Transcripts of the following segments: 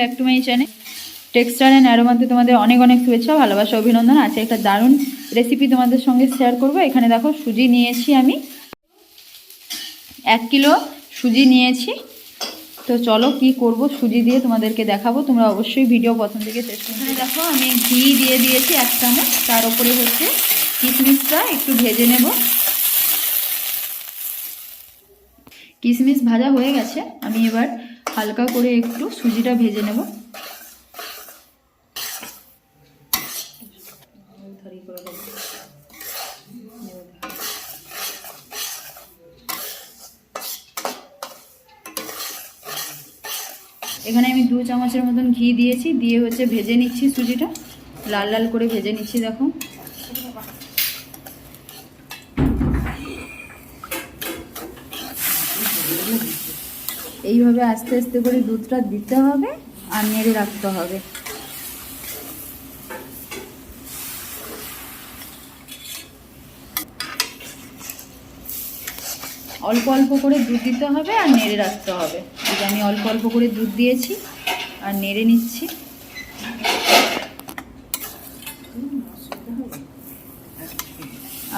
Back to my channel. Texture and অ্যারোমাতে তোমাদের অনেক অনেক শুভেচ্ছা, ভালোবাসা, অভিনন্দন। আজকে একটা দারুণ রেসিপি তোমাদের সঙ্গে শেয়ার করব। এখানে দেখো সুজি নিয়েছি, আমি 1 কিলো সুজি নিয়েছি। তো চলো কি করব সুজি দিয়ে তোমাদেরকে দেখাবো, তোমরা অবশ্যই ভিডিও প্রথম থেকে শেষ পর্যন্ত। এখানে দেখো আমি ঘি দিয়ে দিয়েছি 1 চামচ, তার উপরে হচ্ছে কিশমিশটা একটু ভেজে নেব। কিশমিশ ভাজা হয়ে গেছে, আমি এবার হালকা করে একটু সুজিটা ভেজে নেব। এখানে আমি 2 চামচের মতন ঘি দিয়েছি, দিয়ে হচ্ছে ভেজে নিচ্ছি সুজিটা, লাল লাল করে ভেজে নিচ্ছি। দেখো এইভাবে আস্তে আস্তে করে দুধটা দিতে হবে আর নেড়ে রাখতে হবে। অল্প অল্প করে দুধ দিতে হবে আর নেড়ে রাখতে হবে। এই যে আমি অল্প অল্প করে দুধ দিয়েছি আর নেড়ে নিচ্ছি।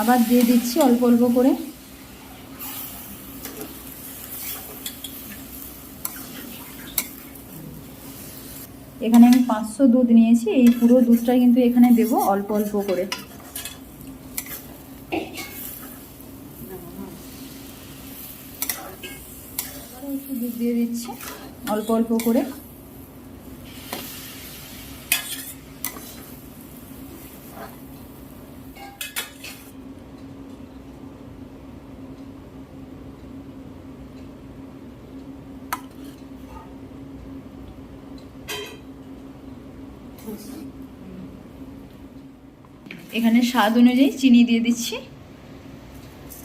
আবার দিয়ে দিচ্ছি অল্প অল্প করে। এখানে আমি 500 দুধ নিয়েছি, এই পুরো দুধটা কিন্তু এখানে দেব অল্প অল্প করে। একটু দুধ দিয়ে দিচ্ছি অল্প অল্প করে। এখানে স্বাদ অনুযায়ী চিনি দিয়ে দিচ্ছি,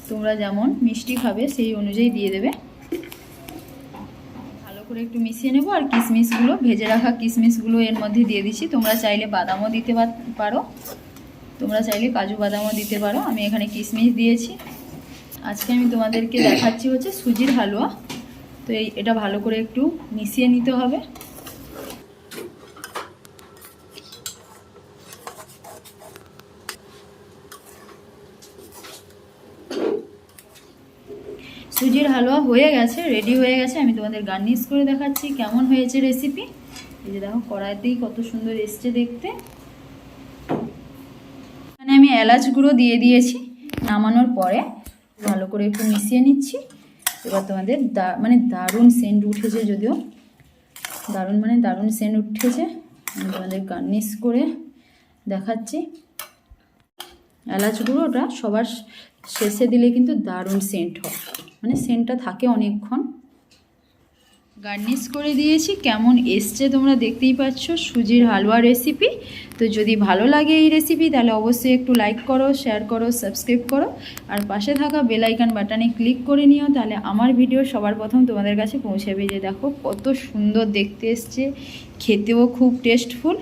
তোমরা যেমন মিষ্টি খাবে সেই অনুযায়ী দিয়ে দেবে। ভালো করে একটু মিশিয়ে নেব। আর কিশমিশগুলো, ভেজে রাখা কিশমিশগুলো এর মধ্যে দিয়ে দিচ্ছি। তোমরা চাইলে বাদামও দিতে পারো, তোমরা চাইলে কাজু বাদামও দিতে পারো। আমি এখানে কিশমিশ দিয়েছি। আজকে আমি তোমাদেরকে দেখাচ্ছি হচ্ছে সুজির হালুয়া। তো এটা ভালো করে একটু মিশিয়ে নিতে হবে। সুজির হালুয়া হয়ে গেছে, রেডি হয়ে গেছে। আমি তোমাদের গার্নিশ করে দেখাচ্ছি কেমন হয়েছে রেসিপি। এই যে দেখো কড়াইতেই কত সুন্দর এসছে দেখতে। এখানে আমি এলাচ গুঁড়ো দিয়ে দিয়েছি। নামানোর পরে ভালো করে একটু মিশিয়ে নিচ্ছি। এবার তোমাদের দারুণ সেন্ট উঠেছে, যদিও দারুণ সেন্ট উঠেছে। আমি তোমাদের গার্নিশ করে দেখাচ্ছি। এলাচ গুঁড়োটা সবার শেষে দিলে কিন্তু দারুণ সেন্ট হয়, সেন্টটা থাকে অনেকক্ষণ। গার্নিশ করে দিয়েছি, কেমন এসছে তোমরা দেখতেই পাচ্ছ সুজির হালুয়া রেসিপি। তো যদি ভালো লাগে এই রেসিপি তাহলে অবশ্যই একটু লাইক করো, শেয়ার করো, সাবস্ক্রাইব করো, আর পাশে থাকা বেল আইকন বাটনে ক্লিক করে নিও, তাহলে আমার ভিডিও সবার প্রথম তোমাদের কাছে পৌঁছাবে। যে দেখো কত সুন্দর দেখতে এসছে, খেতেও খুব টেস্টফুল।